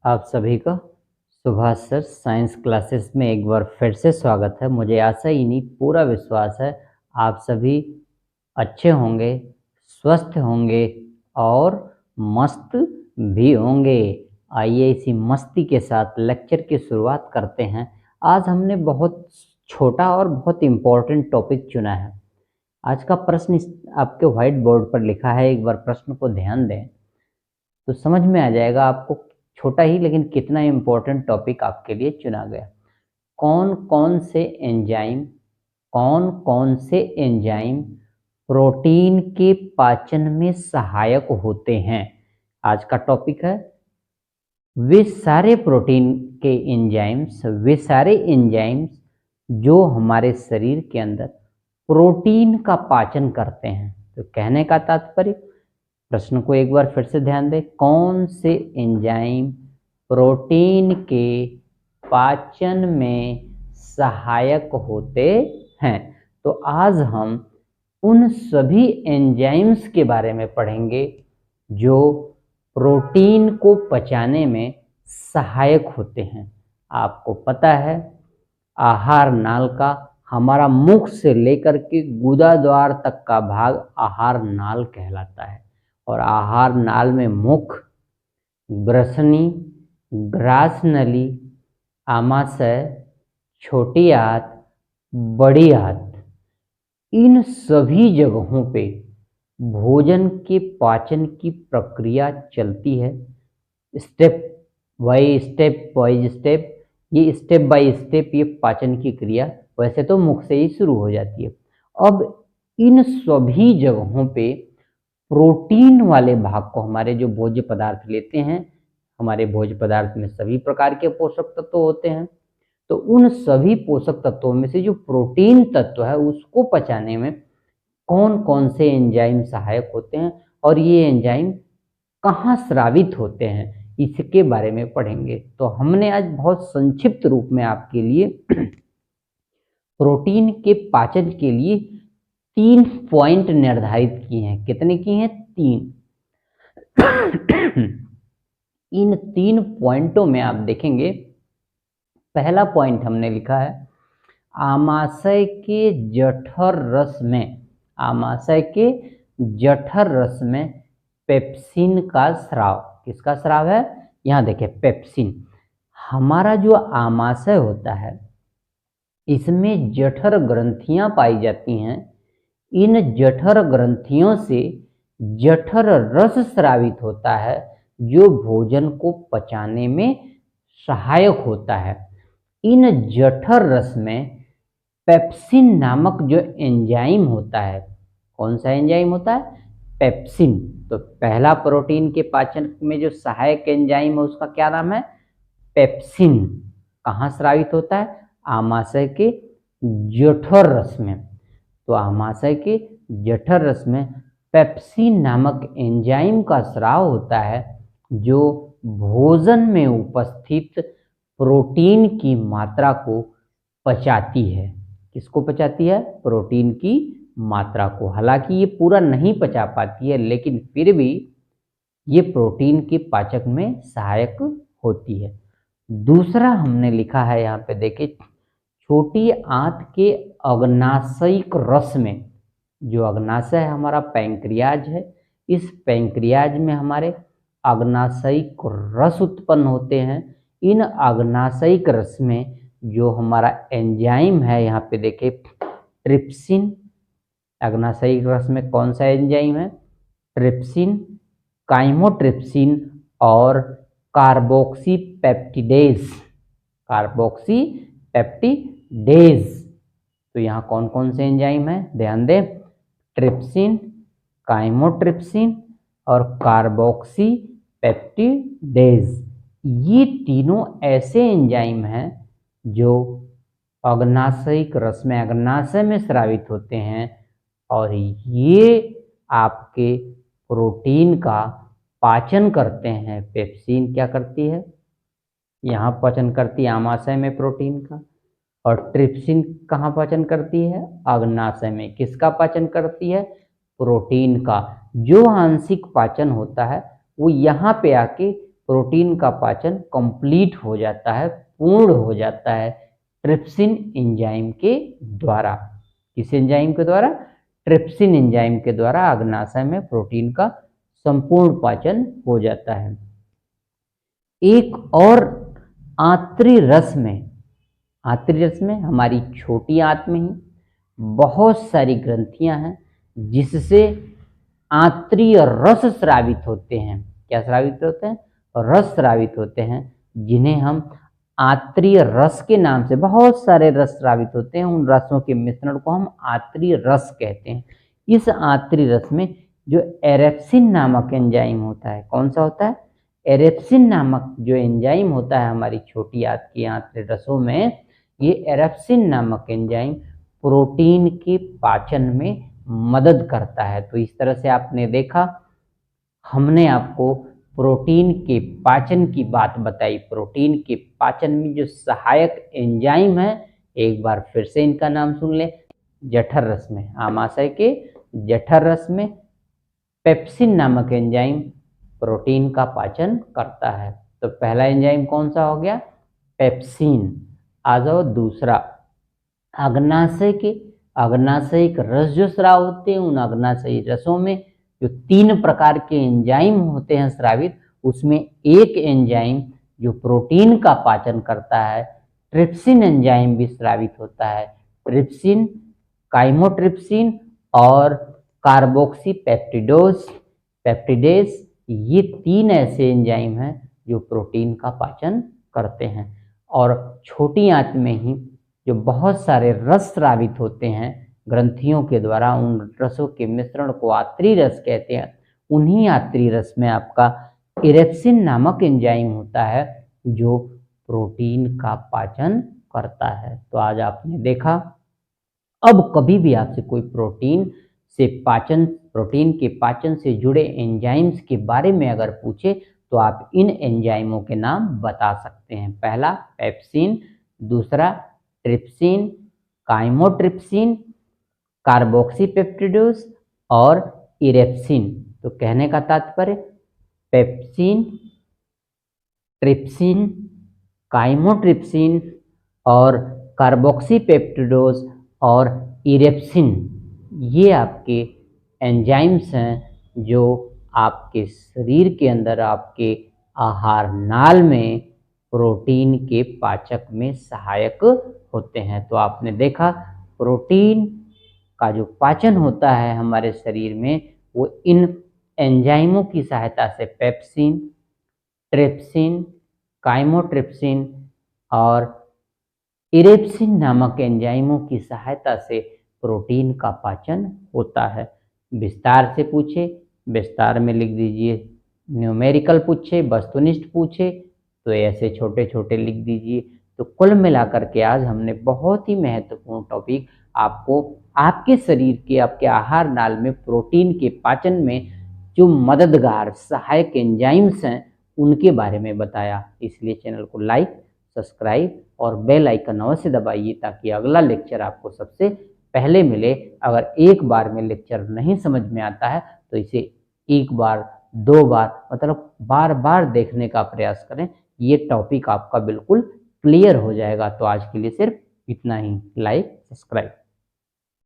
आप सभी का सुभाष सर साइंस क्लासेस में एक बार फिर से स्वागत है। मुझे आशा ही नहीं पूरा विश्वास है आप सभी अच्छे होंगे, स्वस्थ होंगे और मस्त भी होंगे। आइए इसी मस्ती के साथ लेक्चर की शुरुआत करते हैं। आज हमने बहुत छोटा और बहुत इम्पोर्टेंट टॉपिक चुना है। आज का प्रश्न आपके व्हाइट बोर्ड पर लिखा है, एक बार प्रश्न को ध्यान दें तो समझ में आ जाएगा आपको। छोटा ही लेकिन कितना इम्पोर्टेंट टॉपिक आपके लिए चुना गया। कौन कौन से एंजाइम प्रोटीन के पाचन में सहायक होते हैं, आज का टॉपिक है। वे सारे प्रोटीन के वे सारे एंजाइम्स जो हमारे शरीर के अंदर प्रोटीन का पाचन करते हैं। तो कहने का तात्पर्य, प्रश्न को एक बार फिर से ध्यान दें, कौन से एंजाइम प्रोटीन के पाचन में सहायक होते हैं। तो आज हम उन सभी एंजाइम्स के बारे में पढ़ेंगे जो प्रोटीन को पचाने में सहायक होते हैं। आपको पता है आहार नाल का हमारा मुख से लेकर के गुदा द्वार तक का भाग आहार नाल कहलाता है। और आहार नाल में मुख, ग्रसनी, ग्रास नली, आमाशय, छोटी आंत, बड़ी आंत, इन सभी जगहों पे भोजन के पाचन की प्रक्रिया चलती है। स्टेप बाय स्टेप ये पाचन की क्रिया वैसे तो मुख से ही शुरू हो जाती है। अब इन सभी जगहों पे प्रोटीन वाले भाग को, हमारे जो भोज्य पदार्थ लेते हैं, हमारे भोज्य पदार्थ में सभी प्रकार के पोषक तत्व होते हैं। तो उन सभी पोषक तत्वों में से जो प्रोटीन तत्व है उसको पचाने में कौन कौन से एंजाइम सहायक होते हैं और ये एंजाइम कहाँ स्रावित होते हैं, इसके बारे में पढ़ेंगे। तो हमने आज बहुत संक्षिप्त रूप में आपके लिए प्रोटीन के पाचन के लिए 3 पॉइंट निर्धारित किए हैं। कितने किए हैं? 3। इन 3 पॉइंटों में आप देखेंगे, पहला पॉइंट हमने लिखा है आमाशय के जठर रस में पेप्सिन का स्राव। किसका स्राव है? यहाँ देखिए पेप्सिन। हमारा जो आमाशय होता है इसमें जठर ग्रंथियां पाई जाती हैं। इन जठर ग्रंथियों से जठर रस स्रावित होता है जो भोजन को पचाने में सहायक होता है। इन जठर रस में पेप्सिन नामक जो एंजाइम होता है, कौन सा एंजाइम होता है? पेप्सिन। तो पहला प्रोटीन के पाचन में जो सहायक एंजाइम है उसका क्या नाम है? पेप्सिन। कहाँ स्रावित होता है? आमाशय के जठर रस में। तो आमाशय के जठर रस में पेप्सिन नामक एंजाइम का स्राव होता है जो भोजन में उपस्थित प्रोटीन की मात्रा को पचाती है। किसको पचाती है? प्रोटीन की मात्रा को। हालांकि ये पूरा नहीं पचा पाती है लेकिन फिर भी ये प्रोटीन के पाचक में सहायक होती है। दूसरा हमने लिखा है, यहाँ पे देखिए, छोटी आंत के अग्नाशयिक रस में, जो अग्नाशय है हमारा पैंक्रियाज है, इस पैंक्रियाज में हमारे अग्नाशयिक रस उत्पन्न होते हैं। इन अग्नाशयिक रस में जो हमारा एंजाइम है, यहाँ पे देखिए ट्रिप्सिन। अग्नाशयिक रस में कौन सा एंजाइम है? ट्रिप्सिन, काइमोट्रिप्सिन और कार्बोक्सीपेप्टिडेज। तो यहाँ कौन कौन से एंजाइम है? ध्यान दें, ट्रिप्सिन, काइमोट्रिप्सिन और कार्बोक्सीपेप्टिडेज। ये तीनों ऐसे एंजाइम हैं जो अग्नाशयिक रस में, अग्नाशय में स्रावित होते हैं और ये आपके प्रोटीन का पाचन करते हैं। पेप्सिन क्या करती है? यहाँ पाचन करती है आमाशय में प्रोटीन का। और ट्रिप्सिन कहाँ पाचन करती है? अग्नाशय में। किसका पाचन करती है? प्रोटीन का। जो आंशिक पाचन होता है वो यहाँ पे आके प्रोटीन का पाचन कंप्लीट हो जाता है, पूर्ण हो जाता है ट्रिप्सिन एंजाइम के द्वारा। किस एंजाइम के द्वारा? ट्रिप्सिन एंजाइम के द्वारा अग्नाशय में प्रोटीन का संपूर्ण पाचन हो जाता है। एक और आंतरिक रस में हमारी छोटी आंत में ही बहुत सारी ग्रंथियां हैं जिससे आंतरिक रस स्रावित होते हैं। क्या स्रावित होते हैं? रस स्रावित होते हैं, जिन्हें हम आंतरिक रस के नाम से, बहुत सारे रस स्रावित होते हैं, उन रसों के मिश्रण को हम आंतरिक रस कहते हैं। इस आंतरिक रस में जो एरेप्सिन नामक एंजाइम होता है, कौन सा होता है? एरेप्सिन नामक जो एंजाइम होता है हमारी छोटी आंत की आंतरिक रसों में, ये एरेप्सिन नामक एंजाइम प्रोटीन के पाचन में मदद करता है। तो इस तरह से आपने देखा, हमने आपको प्रोटीन के पाचन की बात बताई। प्रोटीन के पाचन में जो सहायक एंजाइम है, एक बार फिर से इनका नाम सुन ले। जठर रस में, आमाशय के जठर रस में पेप्सिन नामक एंजाइम प्रोटीन का पाचन करता है। तो पहला एंजाइम कौन सा हो गया? पेप्सिन। आ जाओ दूसरा, अग्नाशयिक रस जो स्राव होते हैं, उन अग्नाशयी रसों में जो 3 प्रकार के एंजाइम होते हैं स्रावित, उसमें एक एंजाइम जो प्रोटीन का पाचन करता है, ट्रिप्सिन एंजाइम भी स्रावित होता है। ट्रिप्सिन, काइमोट्रिप्सिन और कार्बोक्सी पेप्टिडेस, ये 3 ऐसे एंजाइम हैं जो प्रोटीन का पाचन करते हैं। और छोटी आंत में ही जो बहुत सारे रस स्रावित होते हैं ग्रंथियों के द्वारा, उन रसों के मिश्रण को आंतरिक रस कहते हैं। उन्हीं आंतरिक रस में आपका इरेप्सिन नामक एंजाइम होता है जो प्रोटीन का पाचन करता है। तो आज आपने देखा, अब कभी भी आपसे कोई प्रोटीन के पाचन से जुड़े एंजाइम्स के बारे में अगर पूछे तो आप इन एंजाइमों के नाम बता सकते हैं। पहला पेप्सिन, दूसरा ट्रिप्सिन, काइमोट्रिप्सिन, कार्बोक्सीपेप्टिडोस और इरेप्सिन। तो कहने का तात्पर्य, पेप्सिन, ट्रिप्सिन, काइमोट्रिप्सिन और कार्बोक्सीपेप्टिडोस और इरेप्सिन, ये आपके एंजाइम्स हैं जो आपके शरीर के अंदर, आपके आहार नाल में प्रोटीन के पाचक में सहायक होते हैं। तो आपने देखा, प्रोटीन का जो पाचन होता है हमारे शरीर में, वो इन एंजाइमों की सहायता से, पेप्सिन, ट्रिप्सिन, काइमोट्रिप्सिन और इरेप्सिन नामक एंजाइमों की सहायता से प्रोटीन का पाचन होता है। विस्तार से पूछे, विस्तार में लिख दीजिए। न्यूमेरिकल पूछे, वस्तुनिष्ठ पूछे तो ऐसे छोटे छोटे लिख दीजिए। तो कुल मिलाकर के आज हमने बहुत ही महत्वपूर्ण टॉपिक आपको आपके शरीर के, आपके आहार नाल में प्रोटीन के पाचन में जो मददगार सहायक एंजाइम्स हैं उनके बारे में बताया। इसलिए चैनल को लाइक, सब्सक्राइब और बेल आइकन अवश्य दबाइए ताकि अगला लेक्चर आपको सबसे पहले मिले। अगर एक बार में लेक्चर नहीं समझ में आता है तो इसे 1 बार, 2 बार, मतलब बार बार देखने का प्रयास करें। ये टॉपिक आपका बिल्कुल क्लियर हो जाएगा। तो आज के लिए सिर्फ इतना ही। Like, subscribe.